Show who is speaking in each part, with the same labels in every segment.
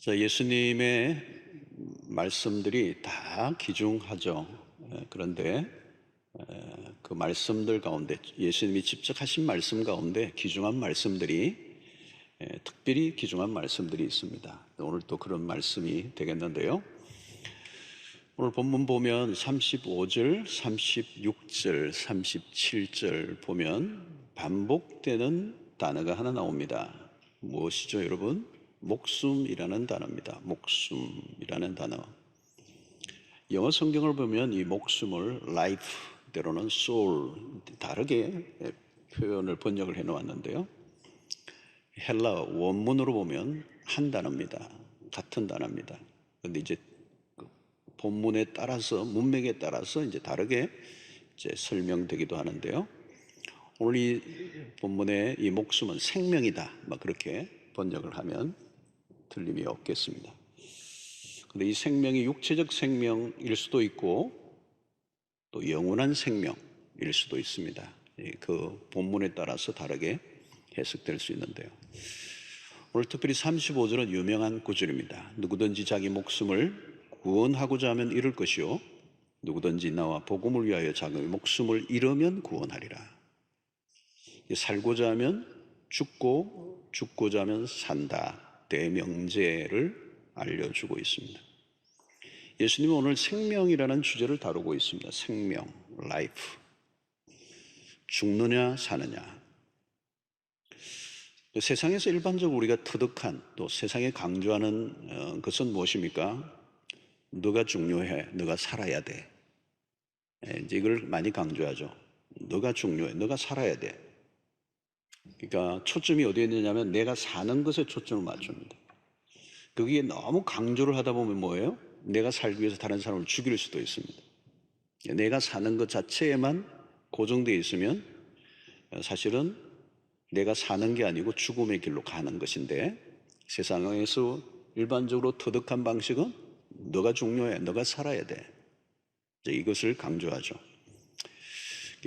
Speaker 1: 자, 예수님의 말씀들이 다 귀중하죠. 그런데 그 말씀들 가운데 예수님이 직접 하신 말씀 가운데 귀중한 말씀들이 특별히 귀중한 말씀들이 있습니다. 오늘 또 그런 말씀이 되겠는데요. 오늘 본문 보면 35절, 36절, 37절 보면 반복되는 단어가 하나 나옵니다. 무엇이죠, 여러분? 목숨이라는 단어입니다. 목숨이라는 단어. 영어 성경을 보면 이 목숨을 life, 때로는 soul, 다르게 표현을 번역을 해 놓았는데요. 헬라 원문으로 보면 한 단어입니다. 같은 단어입니다. 그런데 이제 본문에 따라서, 문맥에 따라서 이제 다르게 설명되기도 하는데요. 오늘 이 본문의 이 목숨은 생명이다, 그렇게 번역을 하면 틀림이 없겠습니다. 그런데 이 생명이 육체적 생명일 수도 있고 또 영원한 생명일 수도 있습니다. 그 본문에 따라서 다르게 해석될 수 있는데요. 오늘 특별히 35절은 유명한 구절입니다. 누구든지 자기 목숨을 구원하고자 하면 잃을 것이요 누구든지 나와 복음을 위하여 자기 목숨을 잃으면 구원하리라. 살고자 하면 죽고 죽고자 하면 산다. 대명제를 알려주고 있습니다. 예수님은 오늘 생명이라는 주제를 다루고 있습니다. 생명, life. 죽느냐 사느냐. 세상에서 일반적으로 우리가 터득한, 또 세상에 강조하는 것은 무엇입니까? 너가 중요해, 너가 살아야 돼. 이제 이걸 많이 강조하죠. 너가 중요해, 너가 살아야 돼. 그러니까 초점이 어디에 있느냐면 내가 사는 것에 초점을 맞춥니다. 거기에 너무 강조를 하다 보면 뭐예요? 내가 살기 위해서 다른 사람을 죽일 수도 있습니다. 내가 사는 것 자체에만 고정되어 있으면 사실은 내가 사는 게 아니고 죽음의 길로 가는 것인데, 세상에서 일반적으로 터득한 방식은 너가 중요해, 너가 살아야 돼. 이것을 강조하죠.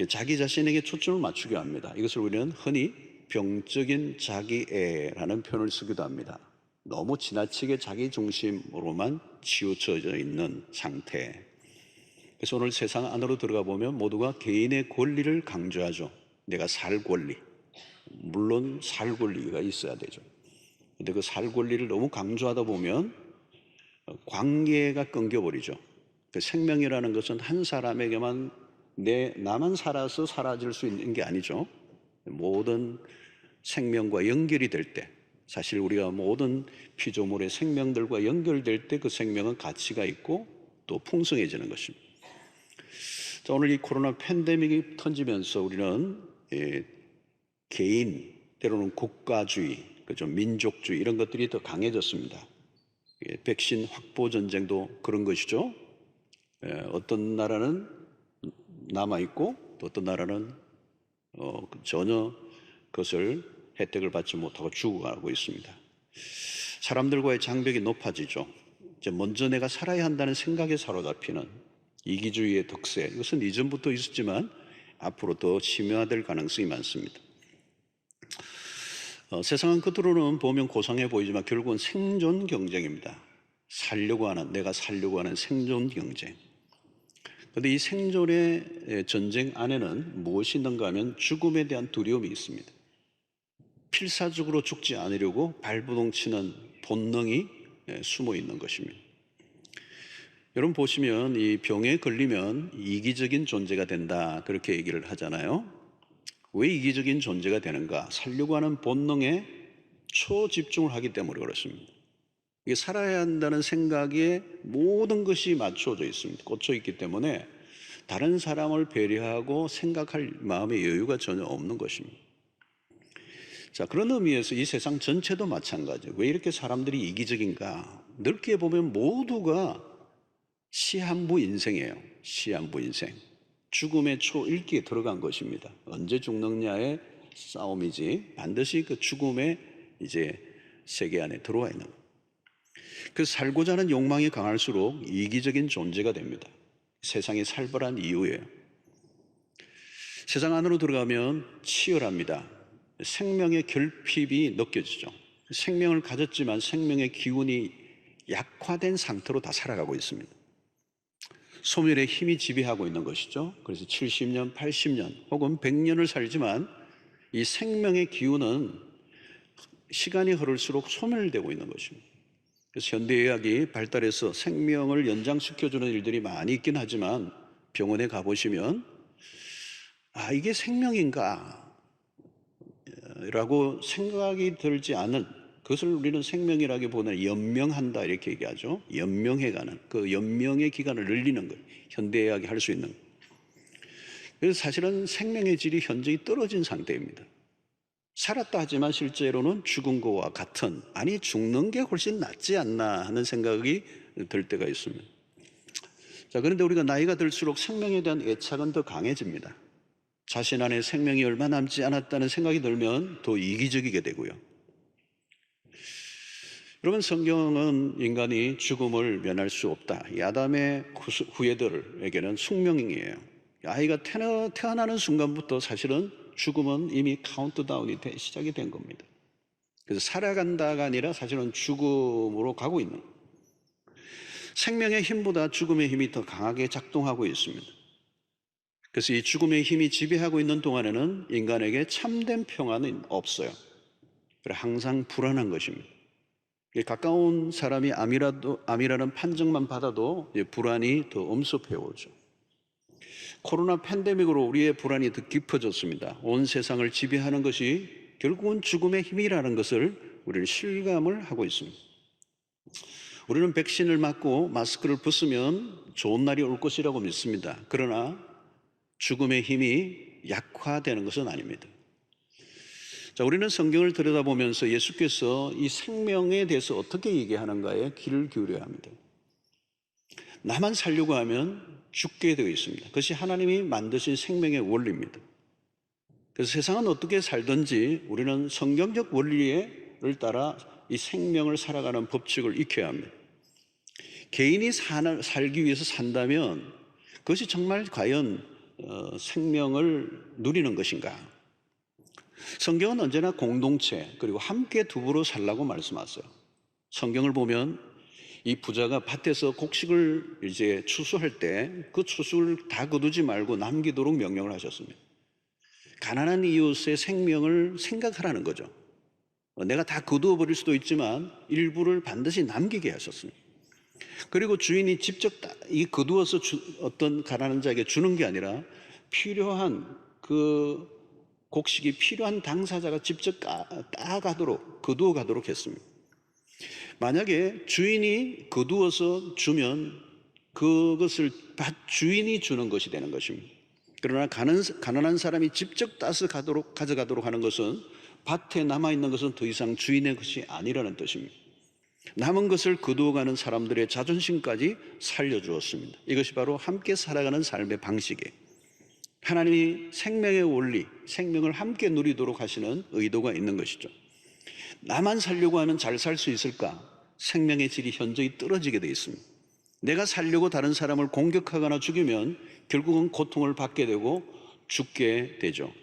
Speaker 1: 자기 자신에게 초점을 맞추게 합니다. 이것을 우리는 흔히 병적인 자기애라는 표현을 쓰기도 합니다. 너무 지나치게 자기 중심으로만 치우쳐져 있는 상태. 그래서 오늘 세상 안으로 들어가 보면 모두가 개인의 권리를 강조하죠. 내가 살 권리. 물론 살 권리가 있어야 되죠. 근데 그 살 권리를 너무 강조하다 보면 관계가 끊겨버리죠. 그 생명이라는 것은 한 사람에게만 나만 살아서 사라질 수 있는 게 아니죠. 모든 생명과 연결이 될 때, 사실 우리가 모든 피조물의 생명들과 연결될 때 그 생명은 가치가 있고 또 풍성해지는 것입니다. 자, 오늘 이 코로나 팬데믹이 터지면서 우리는 개인, 때로는 국가주의, 그죠, 민족주의 이런 것들이 더 강해졌습니다. 백신 확보 전쟁도 그런 것이죠. 어떤 나라는 남아있고 또 어떤 나라는 전혀 그것을 혜택을 받지 못하고 죽어가고 있습니다. 사람들과의 장벽이 높아지죠. 이제 먼저 내가 살아야 한다는 생각에 사로잡히는 이기주의의 덕세, 이것은 이전부터 있었지만 앞으로 더 심화될 가능성이 많습니다. 세상은 겉으로는 보면 고상해 보이지만 결국은 생존 경쟁입니다. 내가 살려고 하는 생존 경쟁. 그런데 이 생존의 전쟁 안에는 무엇이 있는가 하면 죽음에 대한 두려움이 있습니다. 필사적으로 죽지 않으려고 발부동치는 본능이 숨어 있는 것입니다. 여러분 보시면 이 병에 걸리면 이기적인 존재가 된다, 그렇게 얘기를 하잖아요. 왜 이기적인 존재가 되는가? 살려고 하는 본능에 초집중을 하기 때문에 그렇습니다. 이게 살아야 한다는 생각에 모든 것이 맞춰져 있습니다. 꽂혀 있기 때문에 다른 사람을 배려하고 생각할 마음의 여유가 전혀 없는 것입니다. 자, 그런 의미에서 이 세상 전체도 마찬가지예요. 왜 이렇게 사람들이 이기적인가? 넓게 보면 모두가 시한부 인생이에요. 시한부 인생. 죽음의 초일기에 들어간 것입니다. 언제 죽느냐의 싸움이지 반드시 그 죽음의 이제 세계 안에 들어와 있는 거예요. 그 살고자 하는 욕망이 강할수록 이기적인 존재가 됩니다. 세상이 살벌한 이유예요. 세상 안으로 들어가면 치열합니다. 생명의 결핍이 느껴지죠. 생명을 가졌지만 생명의 기운이 약화된 상태로 다 살아가고 있습니다. 소멸의 힘이 지배하고 있는 것이죠. 그래서 70년, 80년 혹은 100년을 살지만 이 생명의 기운은 시간이 흐를수록 소멸되고 있는 것입니다. 그래서 현대의학이 발달해서 생명을 연장시켜주는 일들이 많이 있긴 하지만 병원에 가보시면 이게 생명인가? 라고 생각이 들지 않은, 그것을 우리는 생명이라기보다는 연명한다 이렇게 얘기하죠. 연명해가는, 그 연명의 기간을 늘리는 것, 현대의학이 할 수 있는 것. 그래서 사실은 생명의 질이 현저히 떨어진 상태입니다. 살았다 하지만 실제로는 죽은 것과 같은, 아니 죽는 게 훨씬 낫지 않나 하는 생각이 들 때가 있습니다. 자, 그런데 우리가 나이가 들수록 생명에 대한 애착은 더 강해집니다. 자신 안에 생명이 얼마 남지 않았다는 생각이 들면 더 이기적이게 되고요. 여러분, 성경은 인간이 죽음을 면할 수 없다, 이 아담의 후예들에게는 숙명이에요. 아이가 태어나는 순간부터 사실은 죽음은 이미 카운트다운이 시작이 된 겁니다. 그래서 살아간다가 아니라 사실은 죽음으로 가고 있는 거예요. 생명의 힘보다 죽음의 힘이 더 강하게 작동하고 있습니다. 그래서 이 죽음의 힘이 지배하고 있는 동안에는 인간에게 참된 평안은 없어요. 그래서 항상 불안한 것입니다. 가까운 사람이 암이라는 판정만 받아도 불안이 더 엄습해 오죠. 코로나 팬데믹으로 우리의 불안이 더 깊어졌습니다. 온 세상을 지배하는 것이 결국은 죽음의 힘이라는 것을 우리는 실감을 하고 있습니다. 우리는 백신을 맞고 마스크를 벗으면 좋은 날이 올 것이라고 믿습니다. 그러나 죽음의 힘이 약화되는 것은 아닙니다. 자, 우리는 성경을 들여다보면서 예수께서 이 생명에 대해서 어떻게 얘기하는가에 귀를 기울여야 합니다. 나만 살려고 하면 죽게 되어 있습니다. 그것이 하나님이 만드신 생명의 원리입니다. 그래서 세상은 어떻게 살든지 우리는 성경적 원리를 따라 이 생명을 살아가는 법칙을 익혀야 합니다. 개인이 살기 위해서 산다면 그것이 정말 과연 생명을 누리는 것인가? 성경은 언제나 공동체 그리고 함께 두부로 살라고 말씀하세요. 성경을 보면 이 부자가 밭에서 곡식을 이제 추수할 때 그 추수를 다 거두지 말고 남기도록 명령을 하셨습니다. 가난한 이웃의 생명을 생각하라는 거죠. 내가 다 거두어 버릴 수도 있지만 일부를 반드시 남기게 하셨습니다. 그리고 주인이 직접 이 거두어서 어떤 가난한 자에게 주는 게 아니라 필요한 그 곡식이 필요한 당사자가 직접 따가도록 거두어 가도록 했습니다. 만약에 주인이 거두어서 주면 그것을 밭 주인이 주는 것이 되는 것입니다. 그러나 가난한 사람이 직접 따서 가져가도록 하는 것은 밭에 남아있는 것은 더 이상 주인의 것이 아니라는 뜻입니다. 남은 것을 거두어가는 사람들의 자존심까지 살려주었습니다. 이것이 바로 함께 살아가는 삶의 방식이에요. 하나님이 생명의 원리, 생명을 함께 누리도록 하시는 의도가 있는 것이죠. 나만 살려고 하면 잘 살 수 있을까? 생명의 질이 현저히 떨어지게 되어 있습니다. 내가 살려고 다른 사람을 공격하거나 죽이면 결국은 고통을 받게 되고 죽게 되죠.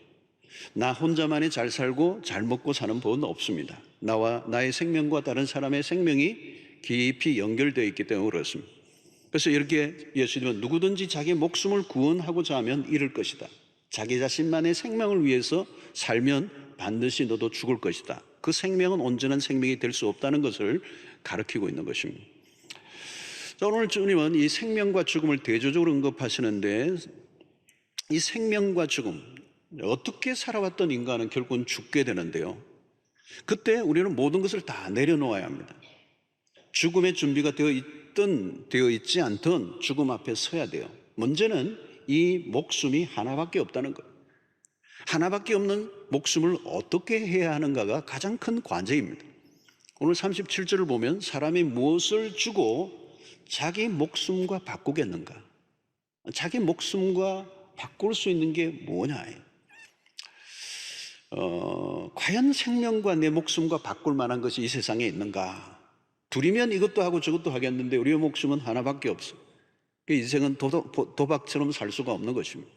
Speaker 1: 나 혼자만이 잘 살고 잘 먹고 사는 법은 없습니다. 나와 나의 생명과 다른 사람의 생명이 깊이 연결되어 있기 때문에 그렇습니다. 그래서 이렇게 예수님은 누구든지 자기 목숨을 구원하고자 하면 잃을 것이다. 자기 자신만의 생명을 위해서 살면 반드시 너도 죽을 것이다. 그 생명은 온전한 생명이 될 수 없다는 것을 가르치고 있는 것입니다. 자, 오늘 주님은 이 생명과 죽음을 대조적으로 언급하시는데 이 생명과 죽음, 어떻게 살아왔던 인간은 결국은 죽게 되는데요. 그때 우리는 모든 것을 다 내려놓아야 합니다. 죽음의 준비가 되어 있지 않든 죽음 앞에 서야 돼요. 문제는 이 목숨이 하나밖에 없다는 거예요. 하나밖에 없는 목숨을 어떻게 해야 하는가가 가장 큰 과제입니다. 오늘 37절을 보면 사람이 무엇을 주고 자기 목숨과 바꾸겠는가? 자기 목숨과 바꿀 수 있는 게 뭐냐예요. 과연 생명과 내 목숨과 바꿀 만한 것이 이 세상에 있는가? 둘이면 이것도 하고 저것도 하겠는데 우리의 목숨은 하나밖에 없어. 인생은 도박처럼 살 수가 없는 것입니다.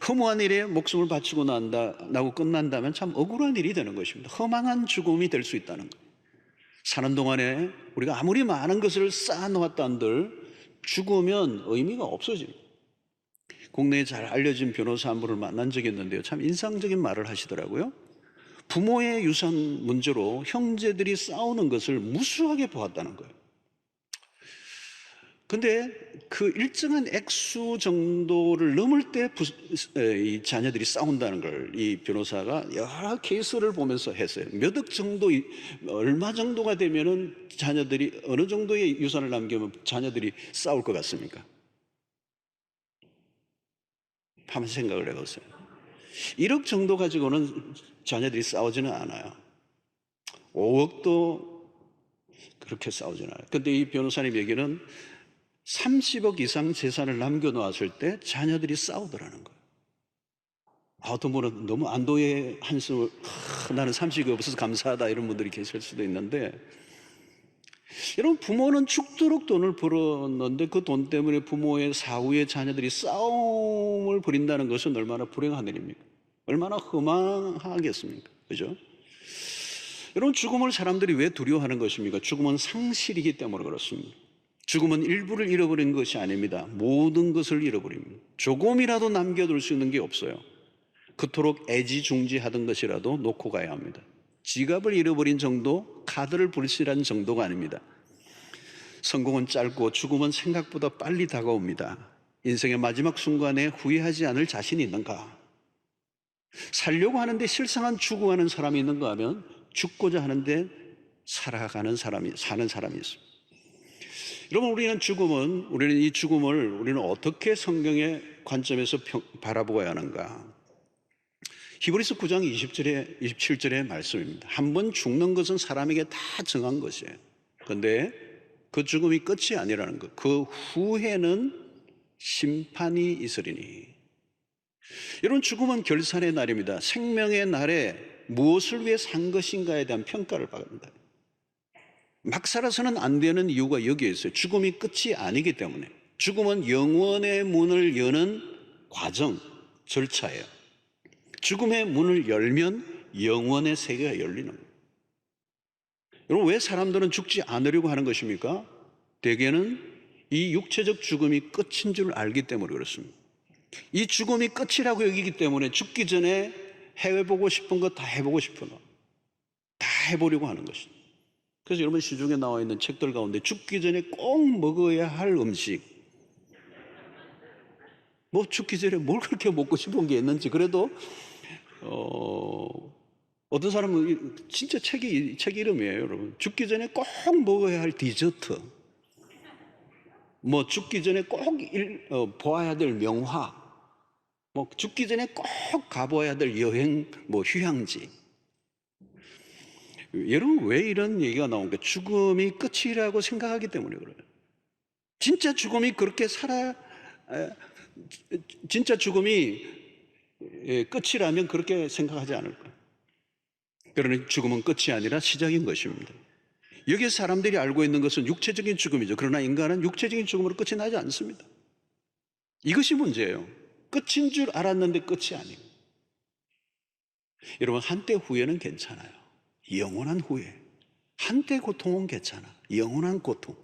Speaker 1: 허무한 일에 목숨을 바치고 나고 끝난다면 참 억울한 일이 되는 것입니다. 허망한 죽음이 될 수 있다는 거예요. 사는 동안에 우리가 아무리 많은 것을 쌓아놓았다 한들 죽으면 의미가 없어집니다. 국내에 잘 알려진 변호사 한 분을 만난 적이 있는데요, 참 인상적인 말을 하시더라고요. 부모의 유산 문제로 형제들이 싸우는 것을 무수하게 보았다는 거예요. 근데 그 일정한 액수 정도를 넘을 때 이 자녀들이 싸운다는 걸 이 변호사가 여러 케이스를 보면서 했어요. 몇 억 정도, 얼마 정도가 되면은 자녀들이 어느 정도의 유산을 남기면 자녀들이 싸울 것 같습니까? 한번 생각을 해보세요. 1억 정도 가지고는 자녀들이 싸우지는 않아요. 5억도 그렇게 싸우지는 않아요. 근데 이 변호사님 얘기는 30억 이상 재산을 남겨놓았을 때 자녀들이 싸우더라는 거예요. 어떤 분은 너무 안도의 한숨을, 나는 30억이 없어서 감사하다, 이런 분들이 계실 수도 있는데, 여러분, 부모는 죽도록 돈을 벌었는데 그 돈 때문에 부모의 사후에 자녀들이 싸움을 벌인다는 것은 얼마나 불행한 일입니까? 얼마나 허망하겠습니까? 그죠? 여러분, 죽음을 사람들이 왜 두려워하는 것입니까? 죽음은 상실이기 때문에 그렇습니다. 죽음은 일부를 잃어버린 것이 아닙니다. 모든 것을 잃어버립니다. 조금이라도 남겨둘 수 있는 게 없어요. 그토록 애지중지하던 것이라도 놓고 가야 합니다. 지갑을 잃어버린 정도, 카드를 불실한 정도가 아닙니다. 성공은 짧고 죽음은 생각보다 빨리 다가옵니다. 인생의 마지막 순간에 후회하지 않을 자신이 있는가? 살려고 하는데 실상은 죽어가는 사람이 있는가 하면 죽고자 하는데 사는 사람이 있습니다. 여러분, 우리는 이 죽음을 우리는 어떻게 성경의 관점에서 바라보아야 하는가? 히브리서 9장 27절의 말씀입니다. 한 번 죽는 것은 사람에게 다 정한 것이에요. 그런데 그 죽음이 끝이 아니라는 것. 그 후에는 심판이 있으리니. 여러분, 죽음은 결산의 날입니다. 생명의 날에 무엇을 위해 산 것인가에 대한 평가를 받습니다. 막 살아서는 안 되는 이유가 여기에 있어요. 죽음이 끝이 아니기 때문에. 죽음은 영원의 문을 여는 과정, 절차예요. 죽음의 문을 열면 영원의 세계가 열리는 거예요. 여러분, 왜 사람들은 죽지 않으려고 하는 것입니까? 대개는 이 육체적 죽음이 끝인 줄 알기 때문에 그렇습니다. 이 죽음이 끝이라고 여기기 때문에 죽기 전에 해보고 싶은 거 다 해보고 싶은 거 다 해보려고 하는 것입니다. 그래서 여러분, 시중에 나와 있는 책들 가운데 죽기 전에 꼭 먹어야 할 음식, 뭐 죽기 전에 뭘 그렇게 먹고 싶은 게 있는지, 그래도 어떤 사람은 진짜 책 이름이에요, 여러분. 죽기 전에 꼭 먹어야 할 디저트, 뭐 죽기 전에 꼭 보아야 될 명화, 뭐 죽기 전에 꼭 가봐야 될 여행, 뭐 휴양지. 여러분, 왜 이런 얘기가 나오는가? 죽음이 끝이라고 생각하기 때문에 그래요. 진짜 죽음이 진짜 죽음이 끝이라면 그렇게 생각하지 않을 거예요. 그러니 죽음은 끝이 아니라 시작인 것입니다. 여기에 사람들이 알고 있는 것은 육체적인 죽음이죠. 그러나 인간은 육체적인 죽음으로 끝이 나지 않습니다. 이것이 문제예요. 끝인 줄 알았는데 끝이 아니에요. 여러분, 한때 후회는 괜찮아요. 영원한 후회. 한때 고통은 괜찮아. 영원한 고통.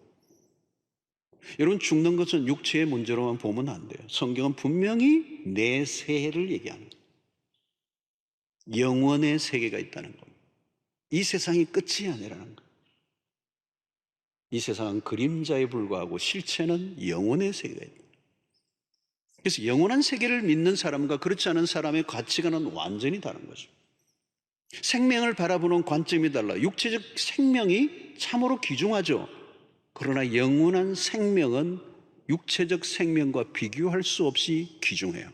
Speaker 1: 여러분, 죽는 것은 육체의 문제로만 보면 안 돼요. 성경은 분명히 내세를 얘기합니다. 영원의 세계가 있다는 겁니다. 이 세상이 끝이 아니라는 거예요. 이 세상은 그림자에 불과하고 실체는 영원의 세계가 있다. 그래서 영원한 세계를 믿는 사람과 그렇지 않은 사람의 가치관은 완전히 다른 거죠. 생명을 바라보는 관점이 달라. 육체적 생명이 참으로 귀중하죠. 그러나 영원한 생명은 육체적 생명과 비교할 수 없이 귀중해요.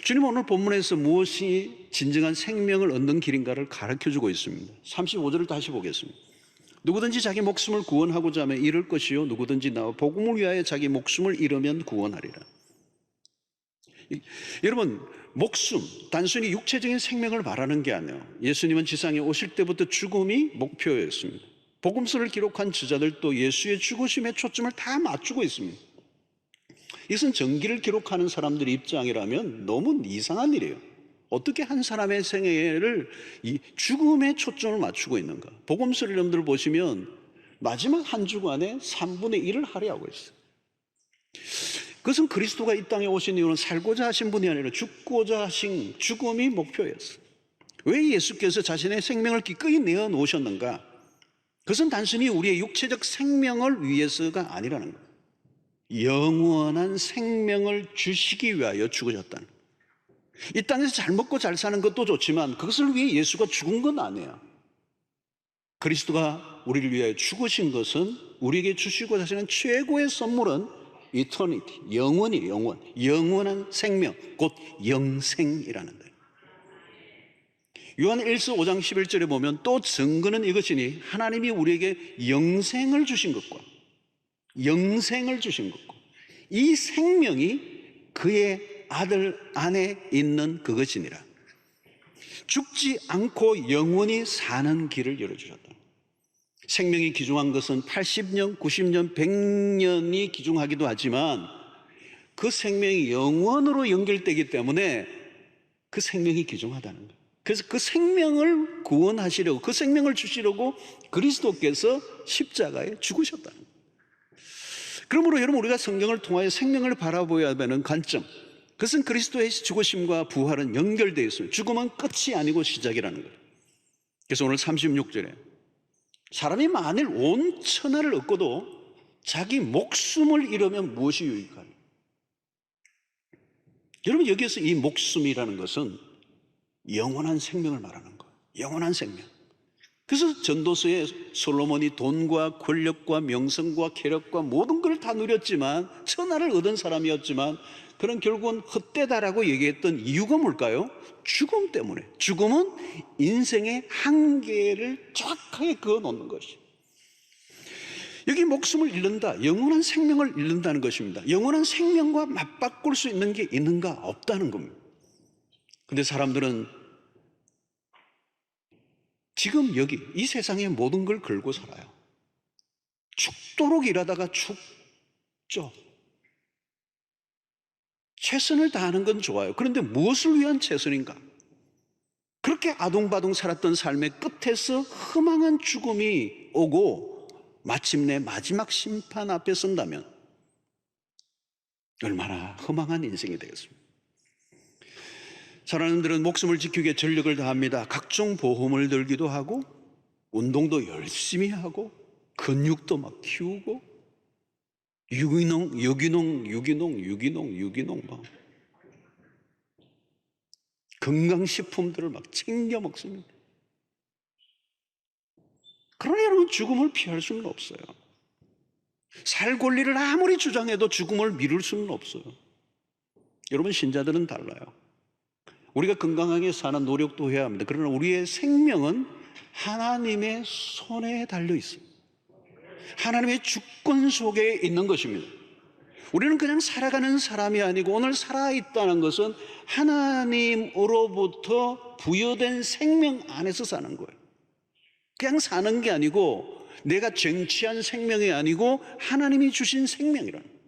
Speaker 1: 주님 오늘 본문에서 무엇이 진정한 생명을 얻는 길인가를 가르쳐주고 있습니다. 35절을 다시 보겠습니다. 누구든지 자기 목숨을 구원하고자 하면 잃을 것이요 누구든지 나와 복음을 위하여 자기 목숨을 잃으면 구원하리라. 여러분, 목숨, 단순히 육체적인 생명을 말하는 게 아니에요. 예수님은 지상에 오실 때부터 죽음이 목표였습니다. 복음서를 기록한 저자들도 예수의 죽으심에 초점을 다 맞추고 있습니다. 이것은 전기를 기록하는 사람들의 입장이라면 너무 이상한 일이에요. 어떻게 한 사람의 생애를 이 죽음에 초점을 맞추고 있는가? 복음서 여러분들 보시면 마지막 한 주간에 3분의 1을 할애하고 있어요. 그것은 그리스도가 이 땅에 오신 이유는 살고자 하신 분이 아니라 죽고자 하신 죽음이 목표였어요. 왜 예수께서 자신의 생명을 기꺼이 내어놓으셨는가? 그것은 단순히 우리의 육체적 생명을 위해서가 아니라는 거예요. 영원한 생명을 주시기 위하여 죽으셨다는 거예요. 이 땅에서 잘 먹고 잘 사는 것도 좋지만 그것을 위해 예수가 죽은 건 아니에요. 그리스도가 우리를 위하여 죽으신 것은 우리에게 주시고자 하시는 최고의 선물은 eternity, 영원한 생명, 곧 영생이라는 거예요. 요한 1서 5장 11절에 보면 또 증거는 이것이니 하나님이 우리에게 영생을 주신 것과 이 생명이 그의 아들 안에 있는 그것이니라. 죽지 않고 영원히 사는 길을 열어주셨다. 생명이 귀중한 것은 80년, 90년, 100년이 귀중하기도 하지만 그 생명이 영원으로 연결되기 때문에 그 생명이 귀중하다는 거예요. 그래서 그 생명을 구원하시려고, 그 생명을 주시려고 그리스도께서 십자가에 죽으셨다는 거예요. 그러므로 여러분, 우리가 성경을 통하여 생명을 바라보아야 하는 관점, 그것은 그리스도의 죽으심과 부활은 연결되어 있습니다. 죽음은 끝이 아니고 시작이라는 거예요. 그래서 오늘 36절에 사람이 만일 온 천하를 얻고도 자기 목숨을 잃으면 무엇이 유익하냐? 여러분, 여기에서 이 목숨이라는 것은 영원한 생명을 말하는 거예요. 영원한 생명. 그래서 전도서에 솔로몬이 돈과 권력과 명성과 쾌락과 모든 걸 다 누렸지만, 천하를 얻은 사람이었지만 그는 결국은 헛되다라고 얘기했던 이유가 뭘까요? 죽음 때문에. 죽음은 인생의 한계를 정확하게 그어놓는 것이에요. 여기 목숨을 잃는다, 영원한 생명을 잃는다는 것입니다. 영원한 생명과 맞바꿀 수 있는 게 있는가? 없다는 겁니다. 근데 사람들은 지금 여기 이 세상의 모든 걸 걸고 살아요. 죽도록 일하다가 죽죠. 최선을 다하는 건 좋아요. 그런데 무엇을 위한 최선인가? 그렇게 아둥바둥 살았던 삶의 끝에서 허망한 죽음이 오고 마침내 마지막 심판 앞에 선다면 얼마나 허망한 인생이 되겠습니까? 사람들은 목숨을 지키기 위해 전력을 다합니다. 각종 보험을 들기도 하고 운동도 열심히 하고 근육도 막 키우고 유기농 막 건강식품들을 막 챙겨 먹습니다. 그러나 여러분, 죽음을 피할 수는 없어요. 살 권리를 아무리 주장해도 죽음을 미룰 수는 없어요. 여러분, 신자들은 달라요. 우리가 건강하게 사는 노력도 해야 합니다. 그러나 우리의 생명은 하나님의 손에 달려 있어요. 하나님의 주권 속에 있는 것입니다. 우리는 그냥 살아가는 사람이 아니고 오늘 살아있다는 것은 하나님으로부터 부여된 생명 안에서 사는 거예요. 그냥 사는 게 아니고 내가 쟁취한 생명이 아니고 하나님이 주신 생명이라는 거예요.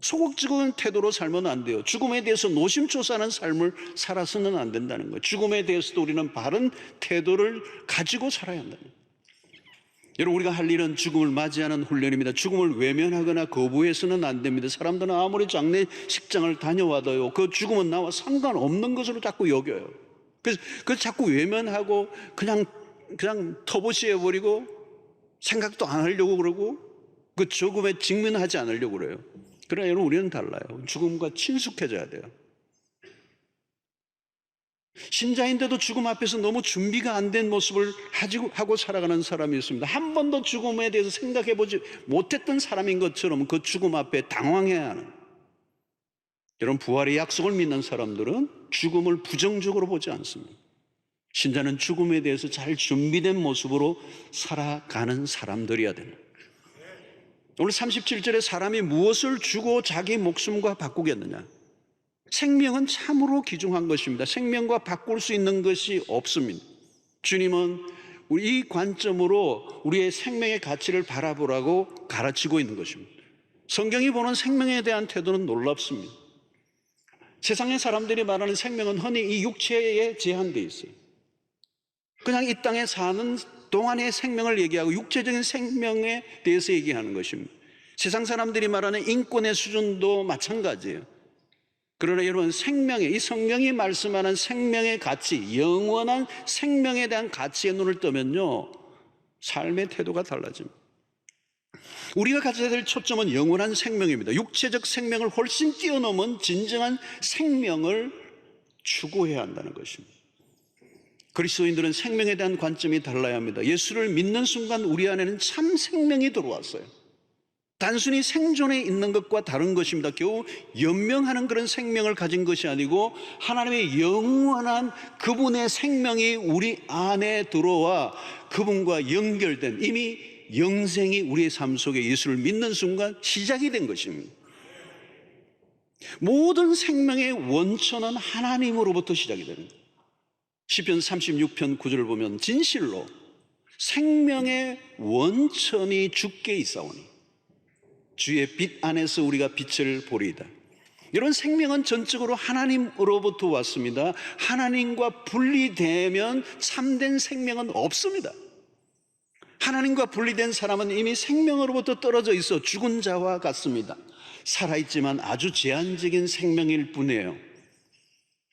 Speaker 1: 소극적인 태도로 살면 안 돼요. 죽음에 대해서 노심초사하는 삶을 살아서는 안 된다는 거예요. 죽음에 대해서도 우리는 바른 태도를 가지고 살아야 한다는 거예요. 여러분, 우리가 할 일은 죽음을 맞이하는 훈련입니다. 죽음을 외면하거나 거부해서는 안 됩니다. 사람들은 아무리 장례식장을 다녀와도요, 그 죽음은 나와 상관없는 것으로 자꾸 여겨요. 그래서 그걸 자꾸 외면하고 그냥 터부시해버리고 생각도 안 하려고 그러고 그 죽음에 직면하지 않으려고 그래요. 그러나 여러분, 우리는 달라요. 죽음과 친숙해져야 돼요. 신자인데도 죽음 앞에서 너무 준비가 안 된 모습을 하고 살아가는 사람이 있습니다. 한 번도 죽음에 대해서 생각해보지 못했던 사람인 것처럼 그 죽음 앞에 당황해야 하는. 여러분, 부활의 약속을 믿는 사람들은 죽음을 부정적으로 보지 않습니다. 신자는 죽음에 대해서 잘 준비된 모습으로 살아가는 사람들이어야 됩니다. 오늘 37절에 사람이 무엇을 주고 자기 목숨과 바꾸겠느냐? 생명은 참으로 귀중한 것입니다. 생명과 바꿀 수 있는 것이 없습니다. 주님은 이 관점으로 우리의 생명의 가치를 바라보라고 가르치고 있는 것입니다. 성경이 보는 생명에 대한 태도는 놀랍습니다. 세상의 사람들이 말하는 생명은 흔히 이 육체에 제한되어 있어요. 그냥 이 땅에 사는 동안의 생명을 얘기하고 육체적인 생명에 대해서 얘기하는 것입니다. 세상 사람들이 말하는 인권의 수준도 마찬가지예요. 그러나 여러분, 이 성경이 말씀하는 생명의 가치, 영원한 생명에 대한 가치에 눈을 뜨면요, 삶의 태도가 달라집니다. 우리가 가져야 될 초점은 영원한 생명입니다. 육체적 생명을 훨씬 뛰어넘은 진정한 생명을 추구해야 한다는 것입니다. 그리스도인들은 생명에 대한 관점이 달라야 합니다. 예수를 믿는 순간 우리 안에는 참 생명이 들어왔어요. 단순히 생존에 있는 것과 다른 것입니다. 겨우 연명하는 그런 생명을 가진 것이 아니고 하나님의 영원한 그분의 생명이 우리 안에 들어와 그분과 연결된, 이미 영생이 우리의 삶 속에 예수를 믿는 순간 시작이 된 것입니다. 모든 생명의 원천은 하나님으로부터 시작이 됩니다. 시편 36편 9절을 보면 진실로 생명의 원천이 주께 있사오니 주의 빛 안에서 우리가 빛을 보리이다. 이런 생명은 전적으로 하나님으로부터 왔습니다. 하나님과 분리되면 참된 생명은 없습니다. 하나님과 분리된 사람은 이미 생명으로부터 떨어져 있어 죽은 자와 같습니다. 살아있지만 아주 제한적인 생명일 뿐이에요.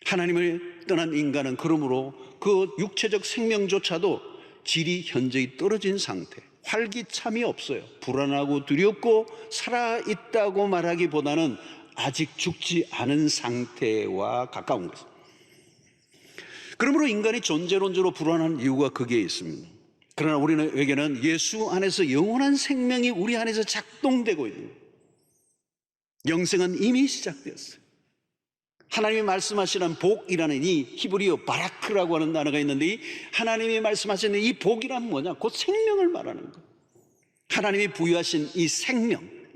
Speaker 1: 하나님을 떠난 인간은 그러므로 그 육체적 생명조차도 질이 현저히 떨어진 상태, 활기참이 없어요. 불안하고 두렵고 살아있다고 말하기보다는 아직 죽지 않은 상태와 가까운 것입니다. 그러므로 인간이 존재론적으로 불안한 이유가 거기에 있습니다. 그러나 우리에게는 예수 안에서 영원한 생명이 우리 안에서 작동되고 있는 거예요. 영생은 이미 시작되었어요. 하나님이 말씀하시는 복이라는 이 히브리어 바라크라고 하는 단어가 있는데, 이 하나님이 말씀하시는 이 복이란 뭐냐? 곧 생명을 말하는 거예요. 하나님이 부여하신 이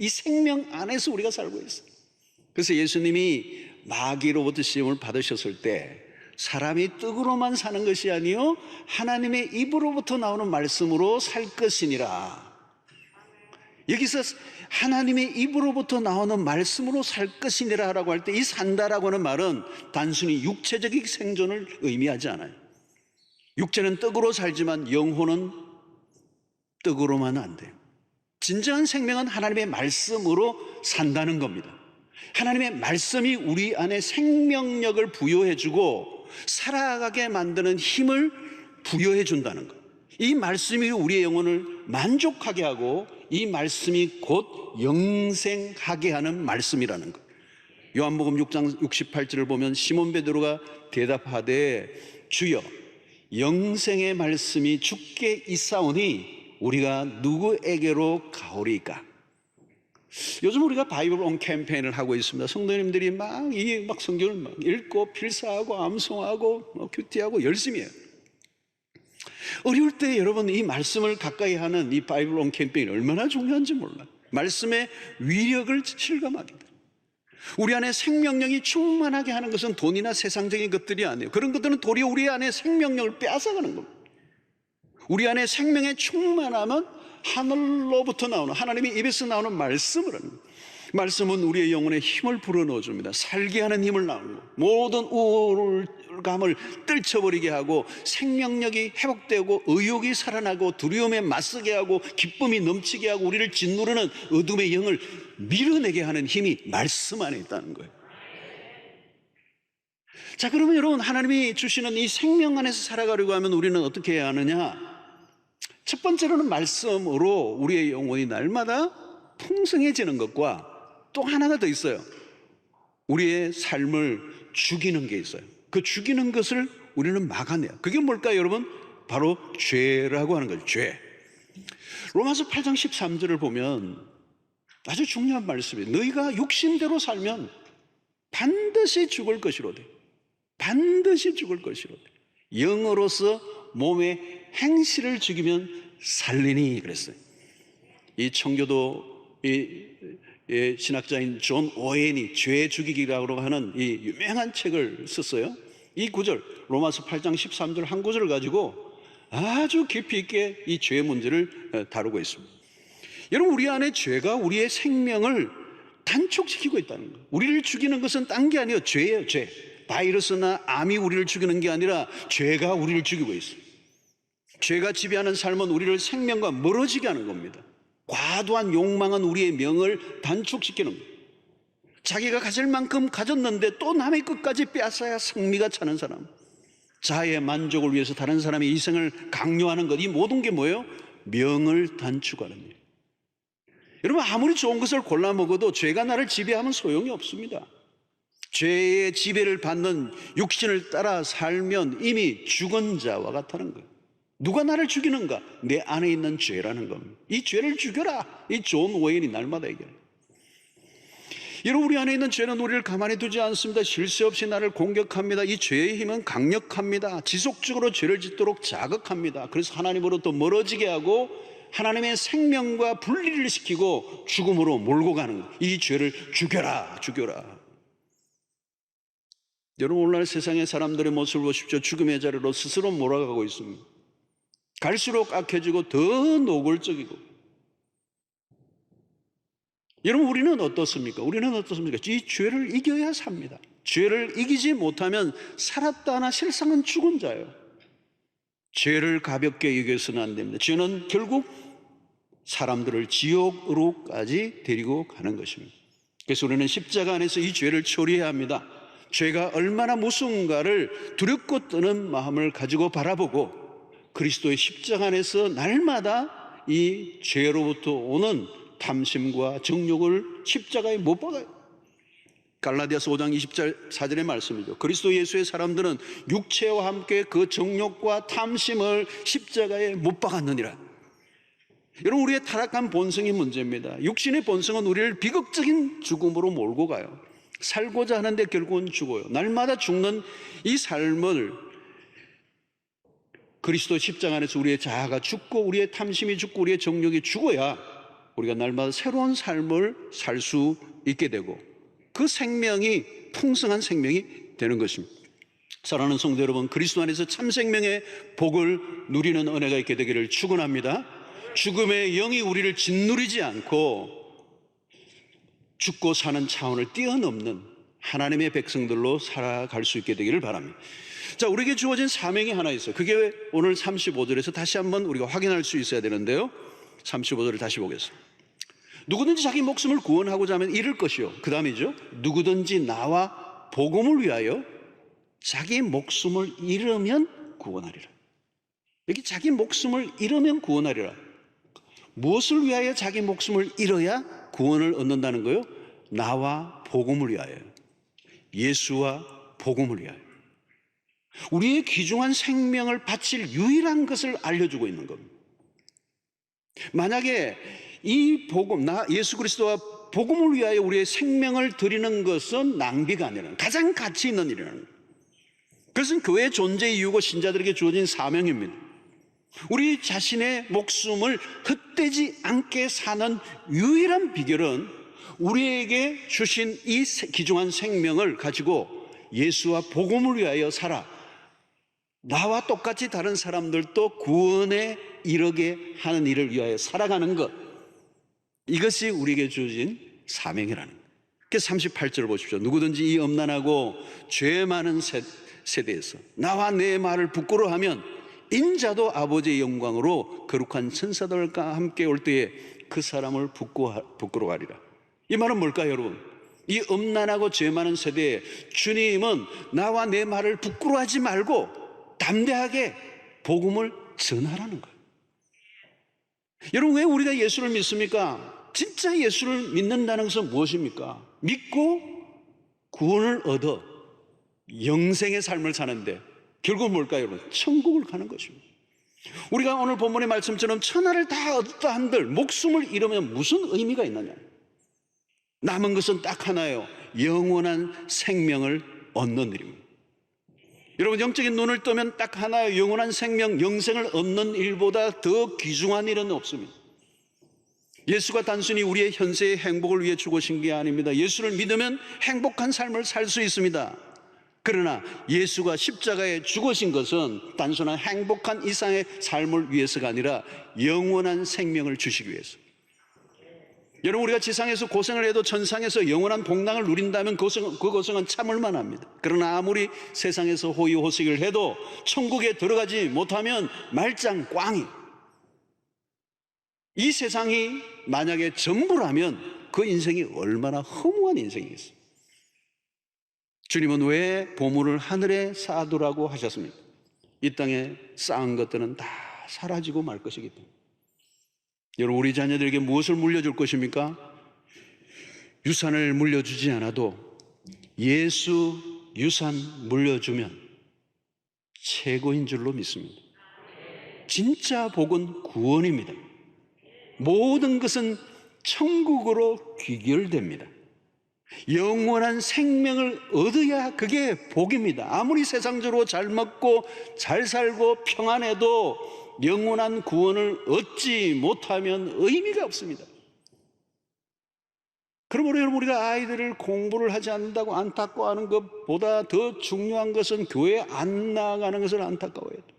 Speaker 1: 생명 안에서 우리가 살고 있어요. 그래서 예수님이 마귀로부터 시험을 받으셨을 때 사람이 떡으로만 사는 것이 아니요 하나님의 입으로부터 나오는 말씀으로 살 것이니라. 여기서 하나님의 입으로부터 나오는 말씀으로 살 것이니라 라고 할 때 이 산다라고 하는 말은 단순히 육체적인 생존을 의미하지 않아요. 육체는 떡으로 살지만 영혼은 떡으로만 안 돼요. 진정한 생명은 하나님의 말씀으로 산다는 겁니다. 하나님의 말씀이 우리 안에 생명력을 부여해주고 살아가게 만드는 힘을 부여해준다는 것. 이 말씀이 우리의 영혼을 만족하게 하고 이 말씀이 곧 영생하게 하는 말씀이라는 것. 요한복음 6장 68절을 보면 시몬 베드로가 대답하되 주여 영생의 말씀이 주께 있사오니 우리가 누구에게로 가오리까? 요즘 우리가 바이블 온 캠페인을 하고 있습니다. 성도님들이 막 성경을 막 읽고 필사하고 암송하고 큐티하고 열심히 해요. 어려울 때 여러분 이 말씀을 가까이 하는 이 바이블 온 캠페인이 얼마나 중요한지 몰라요. 말씀의 위력을 실감하게 돼요. 우리 안에 생명력이 충만하게 하는 것은 돈이나 세상적인 것들이 아니에요. 그런 것들은 도리어 우리 안에 생명력을 빼앗아가는 겁니다. 우리 안에 생명의 충만함은 하늘로부터 나오는, 하나님의 입에서 나오는 말씀을 합니다. 말씀은 우리의 영혼에 힘을 불어넣어줍니다. 살게 하는 힘을 나오는 것, 모든 우울감을 떨쳐버리게 하고 생명력이 회복되고 의욕이 살아나고 두려움에 맞서게 하고 기쁨이 넘치게 하고 우리를 짓누르는 어둠의 영을 밀어내게 하는 힘이 말씀 안에 있다는 거예요. 자, 그러면 여러분, 하나님이 주시는 이 생명 안에서 살아가려고 하면 우리는 어떻게 해야 하느냐? 첫 번째로는 말씀으로 우리의 영혼이 날마다 풍성해지는 것과 또 하나가 더 있어요. 우리의 삶을 죽이는 게 있어요. 그 죽이는 것을 우리는 막아내요. 그게 뭘까요, 여러분? 바로 죄라고 하는 거죠. 죄. 로마서 8장 13절을 보면 아주 중요한 말씀이에요. 너희가 육신대로 살면 반드시 죽을 것이로되, 반드시 죽을 것이로되 영으로서 몸의 행실을 죽이면 살리니 그랬어요. 이 청교도 신학자인 존 오웬이 죄 죽이기라고 하는 이 유명한 책을 썼어요. 이 구절, 로마서 8장 13절 한 구절을 가지고 아주 깊이 있게 이 죄 문제를 다루고 있습니다. 여러분, 우리 안에 죄가 우리의 생명을 단축시키고 있다는 거예요. 우리를 죽이는 것은 딴 게 아니에요. 죄예요, 죄. 바이러스나 암이 우리를 죽이는 게 아니라 죄가 우리를 죽이고 있어요. 죄가 지배하는 삶은 우리를 생명과 멀어지게 하는 겁니다. 과도한 욕망은 우리의 명을 단축시키는 거예요. 자기가 가질 만큼 가졌는데 또 남의 것까지 빼앗아야 승리가 차는 사람, 자아의 만족을 위해서 다른 사람의 희생을 강요하는 것, 이 모든 게 뭐예요? 명을 단축하는 일. 여러분, 아무리 좋은 것을 골라 먹어도 죄가 나를 지배하면 소용이 없습니다. 죄의 지배를 받는 육신을 따라 살면 이미 죽은 자와 같다는 거예요. 누가 나를 죽이는가? 내 안에 있는 죄라는 겁니다. 이 죄를 죽여라. 이 존 워인이 날마다 얘기해요. 여러분, 우리 안에 있는 죄는 우리를 가만히 두지 않습니다. 쉴 새 없이 나를 공격합니다. 이 죄의 힘은 강력합니다. 지속적으로 죄를 짓도록 자극합니다. 그래서 하나님으로부터 멀어지게 하고 하나님의 생명과 분리를 시키고 죽음으로 몰고 가는 거예요. 이 죄를 죽여라, 죽여라. 여러분, 오늘날 세상의 사람들의 모습을 보십시오. 죽음의 자리로 스스로 몰아가고 있습니다. 갈수록 악해지고 더 노골적이고. 여러분, 우리는 어떻습니까? 이 죄를 이겨야 삽니다. 죄를 이기지 못하면 살았다 하나 실상은 죽은 자예요. 죄를 가볍게 여겨서는 안 됩니다. 죄는 결국 사람들을 지옥으로까지 데리고 가는 것입니다. 그래서 우리는 십자가 안에서 이 죄를 처리해야 합니다. 죄가 얼마나 무서운가를 두렵고 떠는 마음을 가지고 바라보고 그리스도의 십자가 안에서 날마다 이 죄로부터 오는 탐심과 정욕을 십자가에 못 박아요. 갈라디아서 5장 24절의 말씀이죠. 그리스도 예수의 사람들은 육체와 함께 그 정욕과 탐심을 십자가에 못 박았느니라. 여러분, 우리의 타락한 본성이 문제입니다. 육신의 본성은 우리를 비극적인 죽음으로 몰고 가요. 살고자 하는데 결국은 죽어요. 날마다 죽는 이 삶을 그리스도 십자가 안에서 우리의 자아가 죽고 우리의 탐심이 죽고 우리의 정욕이 죽어야 우리가 날마다 새로운 삶을 살 수 있게 되고 그 생명이 풍성한 생명이 되는 것입니다. 사랑하는 성도 여러분, 그리스도 안에서 참 생명의 복을 누리는 은혜가 있게 되기를 축원합니다. 죽음의 영이 우리를 짓누르지 않고 죽고 사는 차원을 뛰어넘는 하나님의 백성들로 살아갈 수 있게 되기를 바랍니다. 자, 우리에게 주어진 사명이 하나 있어요. 그게 오늘 35절에서 다시 한번 우리가 확인할 수 있어야 되는데요. 35절을 다시 보겠습니다. 누구든지 자기 목숨을 구원하고자 하면 잃을 것이요. 그 다음이죠. 누구든지 나와 복음을 위하여 자기 목숨을 잃으면 구원하리라. 여기 자기 목숨을 잃으면 구원하리라. 무엇을 위하여 자기 목숨을 잃어야 구원을 얻는다는 거예요? 나와 복음을 위하여. 예수와 복음을 위하여. 우리의 귀중한 생명을 바칠 유일한 것을 알려주고 있는 겁니다. 만약에 이 복음, 예수 그리스도와 복음을 위하여 우리의 생명을 드리는 것은 낭비가 아니라 가장 가치 있는 일이라는 거예요. 그것은 교회의 존재 이유고 신자들에게 주어진 사명입니다. 우리 자신의 목숨을 헛되지 않게 사는 유일한 비결은 우리에게 주신 이 귀중한 생명을 가지고 예수와 복음을 위하여 살아 나와 똑같이 다른 사람들도 구원에 이르게 하는 일을 위하여 살아가는 것, 이것이 우리에게 주어진 사명이라는 거예요. 그래서 38절을 보십시오. 누구든지 이 엄난하고 죄 많은 세대에서 나와 내 말을 부끄러워하면 인자도 아버지의 영광으로 거룩한 천사들과 함께 올 때에 그 사람을 부끄러워하리라. 이 말은 뭘까요, 여러분? 이 엄난하고 죄 많은 세대에 주님은 나와 내 말을 부끄러워하지 말고 담대하게 복음을 전하라는 거예요. 여러분, 왜 우리가 예수를 믿습니까? 진짜 예수를 믿는다는 것은 무엇입니까? 믿고 구원을 얻어 영생의 삶을 사는데 결국 뭘까요, 여러분? 천국을 가는 것입니다. 우리가 오늘 본문의 말씀처럼 천하를 다 얻었다 한들 목숨을 잃으면 무슨 의미가 있느냐? 남은 것은 딱 하나예요. 영원한 생명을 얻는 일입니다. 여러분, 영적인 눈을 뜨면 딱 하나예요. 영원한 생명, 영생을 얻는 일보다 더 귀중한 일은 없습니다. 예수가 단순히 우리의 현세의 행복을 위해 죽으신 게 아닙니다. 예수를 믿으면 행복한 삶을 살 수 있습니다. 그러나 예수가 십자가에 죽으신 것은 단순한 행복한 이상의 삶을 위해서가 아니라 영원한 생명을 주시기 위해서. 여러분, 우리가 지상에서 고생을 해도 천상에서 영원한 복락을 누린다면 그 고생은 참을 만합니다. 그러나 아무리 세상에서 호의호식을 해도 천국에 들어가지 못하면 말짱 꽝이. 이 세상이 만약에 전부라면 그 인생이 얼마나 허무한 인생이겠어요. 주님은 왜 보물을 하늘에 쌓아두라고 하셨습니까? 이 땅에 쌓은 것들은 다 사라지고 말 것이기 때문에. 여러분, 우리 자녀들에게 무엇을 물려줄 것입니까? 유산을 물려주지 않아도 예수 유산 물려주면 최고인 줄로 믿습니다. 진짜 복은 구원입니다. 모든 것은 천국으로 귀결됩니다. 영원한 생명을 얻어야 그게 복입니다. 아무리 세상적으로 잘 먹고 잘 살고 평안해도 영원한 구원을 얻지 못하면 의미가 없습니다. 그러므로 여러분, 우리가 아이들을 공부를 하지 않는다고 안타까워하는 것보다 더 중요한 것은 교회에 안 나가는 것을 안타까워해야 돼요.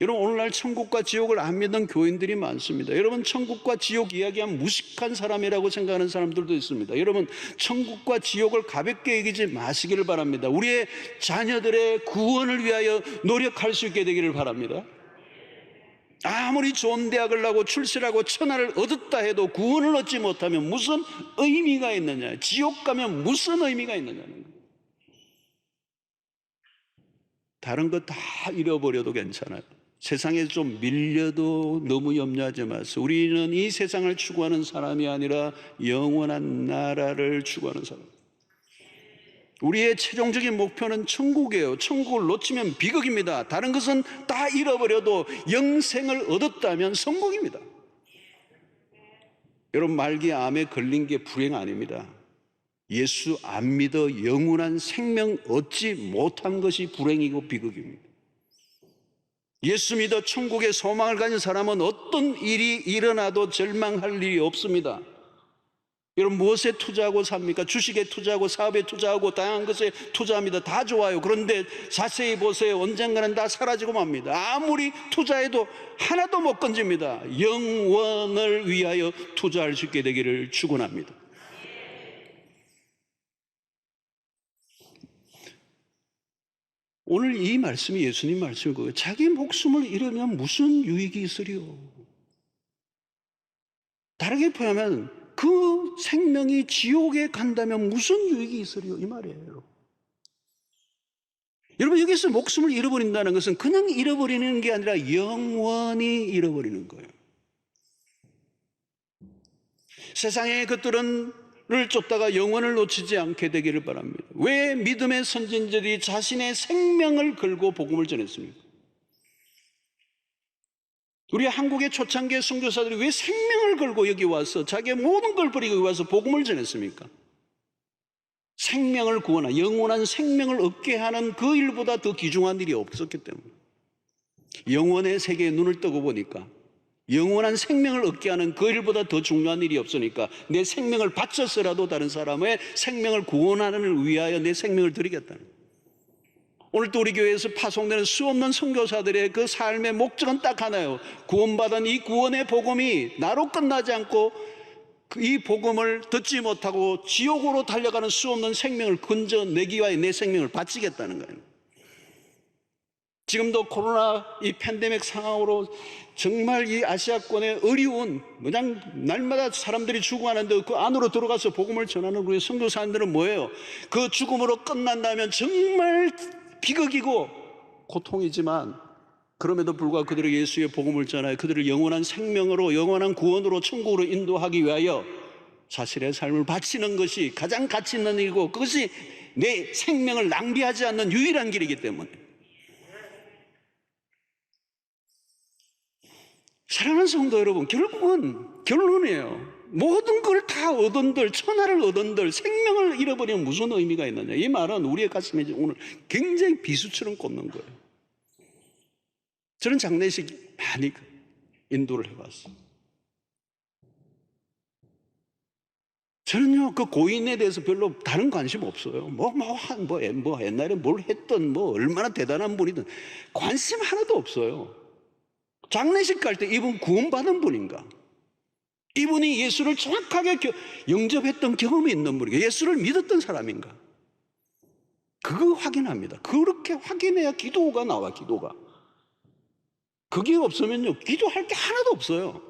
Speaker 1: 여러분, 오늘날 천국과 지옥을 안 믿는 교인들이 많습니다. 여러분, 천국과 지옥 이야기하면 무식한 사람이라고 생각하는 사람들도 있습니다. 여러분, 천국과 지옥을 가볍게 여기지 마시기를 바랍니다. 우리의 자녀들의 구원을 위하여 노력할 수 있게 되기를 바랍니다. 아무리 좋은 대학을 나고 출세하고 천하를 얻었다 해도 구원을 얻지 못하면 무슨 의미가 있느냐, 지옥 가면 무슨 의미가 있느냐는 거예요. 다른 것 다 잃어버려도 괜찮아요. 세상에 좀 밀려도 너무 염려하지 마세요. 우리는 이 세상을 추구하는 사람이 아니라 영원한 나라를 추구하는 사람. 우리의 최종적인 목표는 천국이에요. 천국을 놓치면 비극입니다. 다른 것은 다 잃어버려도 영생을 얻었다면 성공입니다. 여러분, 말기 암에 걸린 게 불행 아닙니다. 예수 안 믿어 영원한 생명 얻지 못한 것이 불행이고 비극입니다. 예수 믿어 천국에 소망을 가진 사람은 어떤 일이 일어나도 절망할 일이 없습니다. 여러분, 무엇에 투자하고 삽니까? 주식에 투자하고 사업에 투자하고 다양한 것에 투자합니다. 다 좋아요. 그런데 자세히 보세요. 언젠가는 다 사라지고 맙니다. 아무리 투자해도 하나도 못 건집니다. 영원을 위하여 투자할 수 있게 되기를 축원합니다. 오늘 이 말씀이 예수님 말씀이고요. 자기 목숨을 잃으면 무슨 유익이 있으리요? 다르게 표현하면 그 생명이 지옥에 간다면 무슨 유익이 있으리요? 이 말이에요. 여러분, 여기서 목숨을 잃어버린다는 것은 그냥 잃어버리는 게 아니라 영원히 잃어버리는 거예요. 세상의 것들은 를 쫓다가 영혼을 놓치지 않게 되기를 바랍니다. 왜 믿음의 선진들이 자신의 생명을 걸고 복음을 전했습니까? 우리 한국의 초창기 선교사들이 왜 생명을 걸고 여기 와서 자기의 모든 걸 버리고 여기 와서 복음을 전했습니까? 생명을 구원한, 영원한 생명을 얻게 하는 그 일보다 더 귀중한 일이 없었기 때문에. 영원의 세계에 눈을 뜨고 보니까 영원한 생명을 얻게 하는 그 일보다 더 중요한 일이 없으니까 내 생명을 바쳐서라도 다른 사람의 생명을 구원하는 위하여 내 생명을 드리겠다는 거예요. 오늘도 우리 교회에서 파송되는 수없는 선교사들의 그 삶의 목적은 딱 하나예요. 구원받은 이 구원의 복음이 나로 끝나지 않고 이 복음을 듣지 못하고 지옥으로 달려가는 수없는 생명을 건져내기 위하여 내 생명을 바치겠다는 거예요. 지금도 코로나 이 팬데믹 상황으로 정말 이 아시아권의 어려운, 그냥 날마다 사람들이 죽어가는데 그 안으로 들어가서 복음을 전하는 우리 선교사님들은 뭐예요? 그 죽음으로 끝난다면 정말 비극이고 고통이지만 그럼에도 불구하고 그들이 예수의 복음을 전하여 그들을 영원한 생명으로, 영원한 구원으로 천국으로 인도하기 위하여 자신의 삶을 바치는 것이 가장 가치 있는 일이고 그것이 내 생명을 낭비하지 않는 유일한 길이기 때문에. 사랑하는 성도 여러분, 결국은 결론이에요. 모든 걸 다 얻은들, 천하를 얻은들 생명을 잃어버리면 무슨 의미가 있느냐. 이 말은 우리의 가슴에 오늘 굉장히 비수처럼 꽂는 거예요. 저는 장례식 많이 인도를 해봤어요. 저는요, 그 고인에 대해서 별로 다른 관심 없어요. 옛날에 뭘 했던, 얼마나 대단한 분이든 관심 하나도 없어요. 장례식 갈 때 이분 구원받은 분인가? 이분이 예수를 정확하게 영접했던 경험이 있는 분이고 예수를 믿었던 사람인가? 그거 확인합니다. 그렇게 확인해야 기도가 나와, 기도가. 그게 없으면요, 기도할 게 하나도 없어요.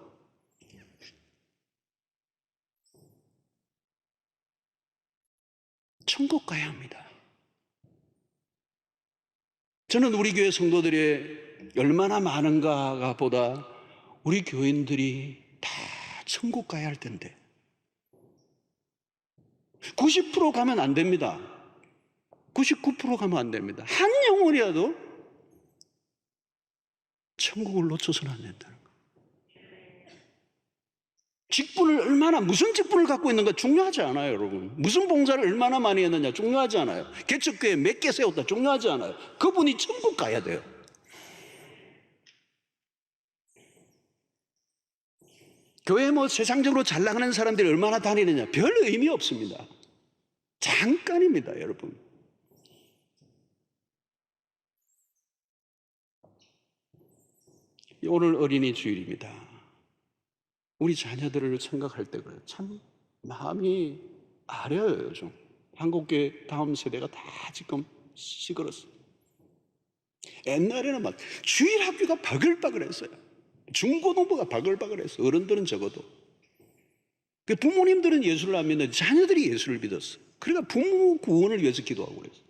Speaker 1: 천국 가야 합니다. 저는 우리 교회 성도들이 얼마나 많은가가 보다 우리 교인들이 다 천국 가야 할 텐데 90% 가면 안 됩니다. 99% 가면 안 됩니다. 한 영혼이라도 천국을 놓쳐서는 안 된다는 거예요. 직분을 얼마나, 무슨 직분을 갖고 있는가 중요하지 않아요, 여러분. 무슨 봉사를 얼마나 많이 했느냐 중요하지 않아요. 개척교회 몇 개 세웠다 중요하지 않아요. 그분이 천국 가야 돼요. 교회 뭐 세상적으로 잘 나가는 사람들이 얼마나 다니느냐 별 의미 없습니다. 잠깐입니다, 여러분. 오늘 어린이 주일입니다. 우리 자녀들을 생각할 때 그래요. 참 마음이 아려요, 요즘. 한국교회 다음 세대가 다 지금 시끄럽어요. 옛날에는 막 주일 학교가 바글바글했어요. 중고등부가 바글바글했어요. 어른들은 적어도. 부모님들은 예수를 안 믿는데 자녀들이 예수를 믿었어요. 그러니까 부모 구원을 위해서 기도하고 그랬어요.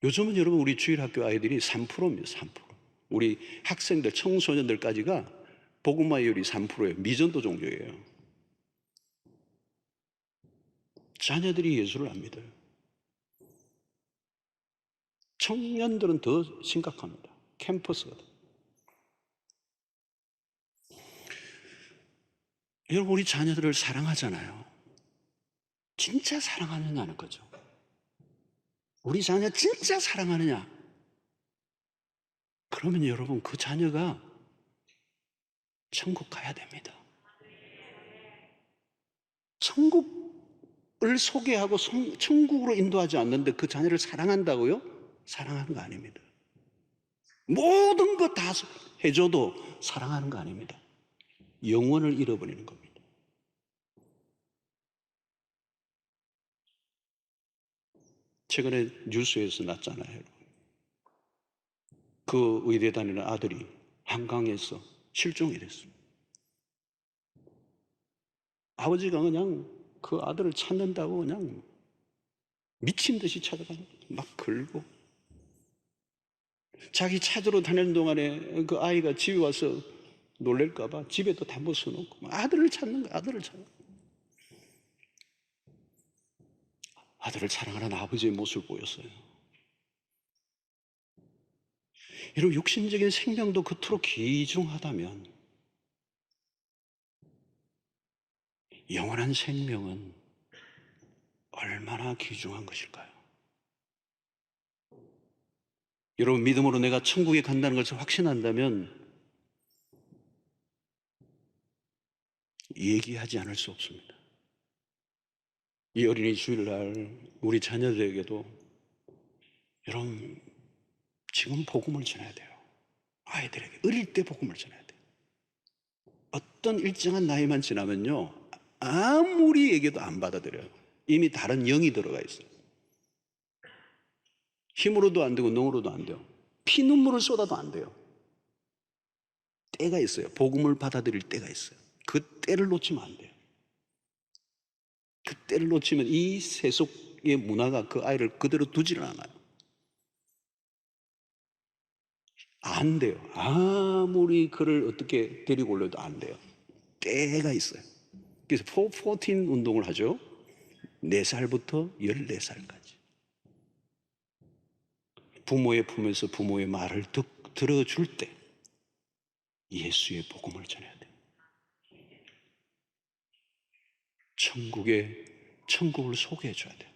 Speaker 1: 요즘은 여러분 우리 주일학교 아이들이 3%입니다. 3%. 우리 학생들, 청소년들까지가 복음화율이 3%예요. 미전도 종교예요. 자녀들이 예수를 안 믿어요. 청년들은 더 심각합니다. 캠퍼스가. 여러분 우리 자녀들을 사랑하잖아요. 진짜 사랑하느냐는 거죠. 우리 자녀 진짜 사랑하느냐? 그러면 여러분 그 자녀가 천국 가야 됩니다. 천국을 소개하고 천국으로 인도하지 않는데 그 자녀를 사랑한다고요? 사랑하는 거 아닙니다. 모든 거 다 해줘도 사랑하는 거 아닙니다. 영혼을 잃어버리는 겁니다. 최근에 뉴스에서 났잖아요. 그 의대 다니는 아들이 한강에서 실종이 됐어요. 아버지가 그냥 그 아들을 찾는다고 그냥 미친 듯이 찾아가는 거예요. 막 걸고. 자기 찾으러 다니는 동안에 그 아이가 집에 와서 놀랄까봐 집에 또 담보 써놓고 아들을 찾는 거예요. 아들을 찾는 거예요. 아들을 사랑하는 아버지의 모습을 보였어요. 여러분 육신적인 생명도 그토록 귀중하다면 영원한 생명은 얼마나 귀중한 것일까요? 여러분 믿음으로 내가 천국에 간다는 것을 확신한다면 얘기하지 않을 수 없습니다. 이 어린이 주일날 우리 자녀들에게도 여러분 지금 복음을 전해야 돼요. 아이들에게 어릴 때 복음을 전해야 돼요. 어떤 일정한 나이만 지나면요 아무리 얘기해도 안 받아들여요. 이미 다른 영이 들어가 있어요. 힘으로도 안 되고 능으로도 안 돼요. 피눈물을 쏟아도 안 돼요. 때가 있어요. 복음을 받아들일 때가 있어요. 그 때를 놓치면 안 돼요. 그 때를 놓치면 이 세속의 문화가 그 아이를 그대로 두지를 않아요. 안 돼요. 아무리 그를 어떻게 데리고 올려도 안 돼요. 때가 있어요. 그래서 14 운동을 하죠. 4살부터 14살까지. 부모의 품에서 부모의 말을 들어줄 때 예수의 복음을 전해야 돼요. 천국을 소개해 줘야 돼요.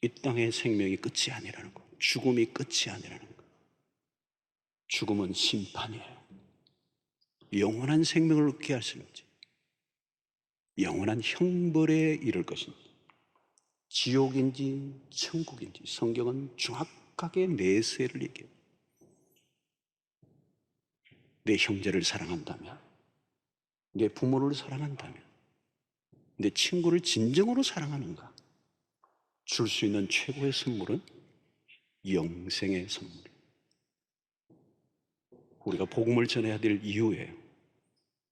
Speaker 1: 이 땅의 생명이 끝이 아니라는 거. 죽음이 끝이 아니라는 거. 죽음은 심판이에요. 영원한 생명을 얻게 하시는지 영원한 형벌에 이를 것인지 지옥인지 천국인지 성경은 정확하게 내세를 얘기해요. 내 형제를 사랑한다면, 내 부모를 사랑한다면, 내 친구를 진정으로 사랑하는가? 줄 수 있는 최고의 선물은 영생의 선물. 우리가 복음을 전해야 될 이유예요.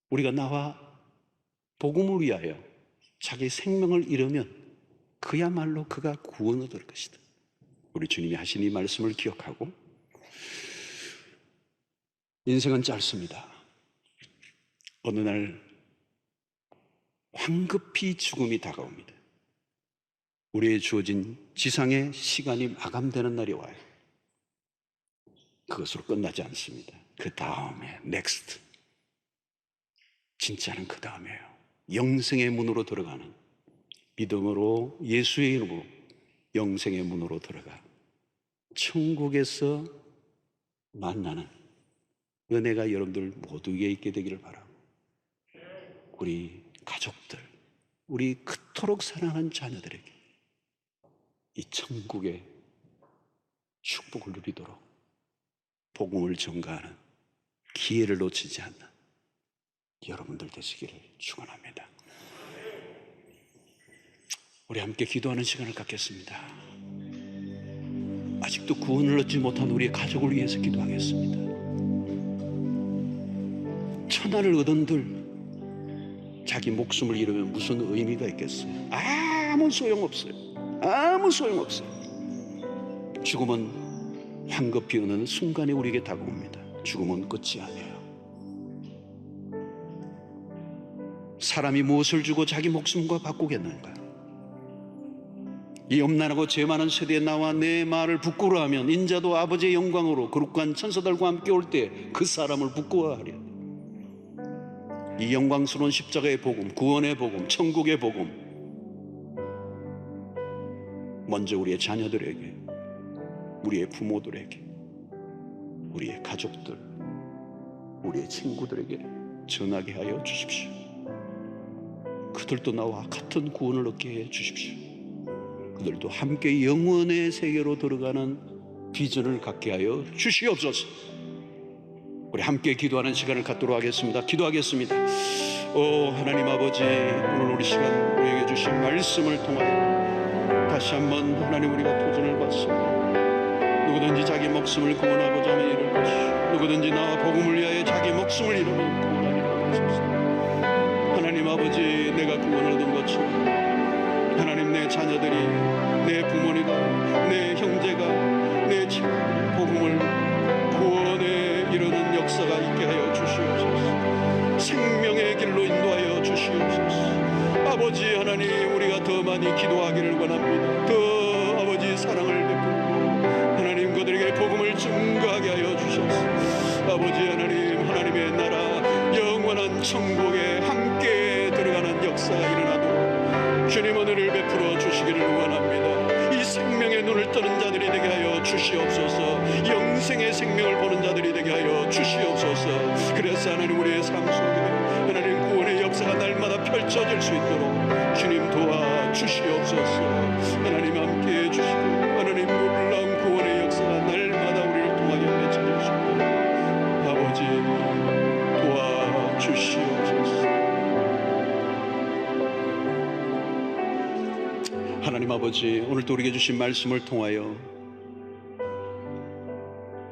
Speaker 1: 우리가 나와 복음을 위하여 자기 생명을 잃으면 그야말로 그가 구원을 얻을 것이다. 우리 주님이 하신 이 말씀을 기억하고, 인생은 짧습니다. 어느 날 황급히 죽음이 다가옵니다. 우리의 주어진 지상의 시간이 마감되는 날이 와요. 그것으로 끝나지 않습니다. 그 다음에 next, 진짜는 그 다음에요. 영생의 문으로 들어가는, 믿음으로 예수의 이름으로 영생의 문으로 들어가 천국에서 만나는 은혜가 여러분들 모두에게 있게 되기를 바라고, 우리 가족들, 우리 그토록 사랑하는 자녀들에게 이 천국의 축복을 누리도록 복음을 전가하는 기회를 놓치지 않는 여러분들 되시기를 축원합니다. 우리 함께 기도하는 시간을 갖겠습니다. 아직도 구원을 얻지 못한 우리의 가족을 위해서 기도하겠습니다. 천하를 얻은들 자기 목숨을 잃으면 무슨 의미가 있겠어요? 아무 소용없어요. 아무 소용없어요. 죽음은 황급히 오는 순간에 우리에게 다가옵니다. 죽음은 끝이 아니에요. 사람이 무엇을 주고 자기 목숨과 바꾸겠는가? 이 염난하고 죄 많은 세대에 나와 내 말을 부끄러워하면 인자도 아버지의 영광으로 거룩한 천사들과 함께 올 때 그 사람을 부끄러워하리라. 이 영광스러운 십자가의 복음, 구원의 복음, 천국의 복음, 먼저 우리의 자녀들에게, 우리의 부모들에게, 우리의 가족들, 우리의 친구들에게 전하게 하여 주십시오. 그들도 나와 같은 구원을 얻게 해 주십시오. 그들도 함께 영원의 세계로 들어가는 비전을 갖게 하여 주시옵소서. 우리 함께 기도하는 시간을 갖도록 하겠습니다. 기도하겠습니다. 오 하나님 아버지, 오늘 우리 시간 우리에게 주신 말씀을 통하여 다시 한번 하나님 우리가 도전을 받습니다. 누구든지 자기 목숨을 구원하고자 하면 이룰 것이요, 누구든지 나와 복음을 위하여 자기 목숨을 잃으면 구원하리라 하소서. 하나님 아버지, 내가 구원을 얻은 것처럼 하나님 내 자녀들이, 내 부모니가, 내 형제가, 내 친구 복음을 구원에 이르는 역사가 있게 하여 주시옵소서. 생명의 길로 인도하여 주시옵소서. 아버지 하나님, 우리가 더 많이 기도하기를 원합니다. 더 아버지 사랑을 베풀고 하나님 그들에게 복음을 증거하게 하여 주옵소서. 아버지 하나님, 하나님의 나라 영원한 천국에 함께 들어가는 역사가 일어나도록 주님 은혜를 베풀어 주시기를 원합니다. 이 생명의 눈을 뜨는 자들이 되게 하여 주시옵소서. 영생의 생명을 보는 자들이 되게 하여 주시옵소서. 그래서 하나님 우리의 삶 속에 하나님 구원의 역사가 날마다 펼쳐질 수 있도록 주님 도와 주시옵소서. 하나님 함께해 주시고 하나님 놀라운 구원의 역사가 날마다 우리를 통하여 펼쳐질 수 있도록 아버지 도와 주시옵소서. 하나님 아버지, 오늘도 우리에게 주신 말씀을 통하여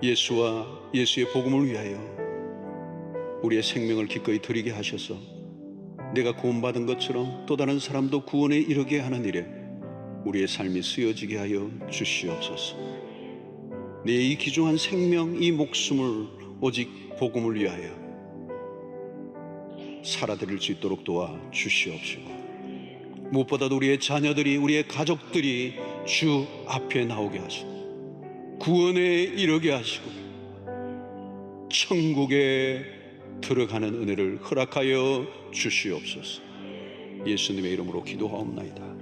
Speaker 1: 예수와 예수의 복음을 위하여 우리의 생명을 기꺼이 드리게 하셔서 내가 구원받은 것처럼 또 다른 사람도 구원에 이르게 하는 일에 우리의 삶이 쓰여지게 하여 주시옵소서. 내 이 귀중한 생명, 이 목숨을 오직 복음을 위하여 살아드릴 수 있도록 도와 주시옵시고, 무엇보다도 우리의 자녀들이, 우리의 가족들이 주 앞에 나오게 하시고 구원에 이르게 하시고 천국에 들어가는 은혜를 허락하여 주시옵소서. 예수님의 이름으로 기도하옵나이다.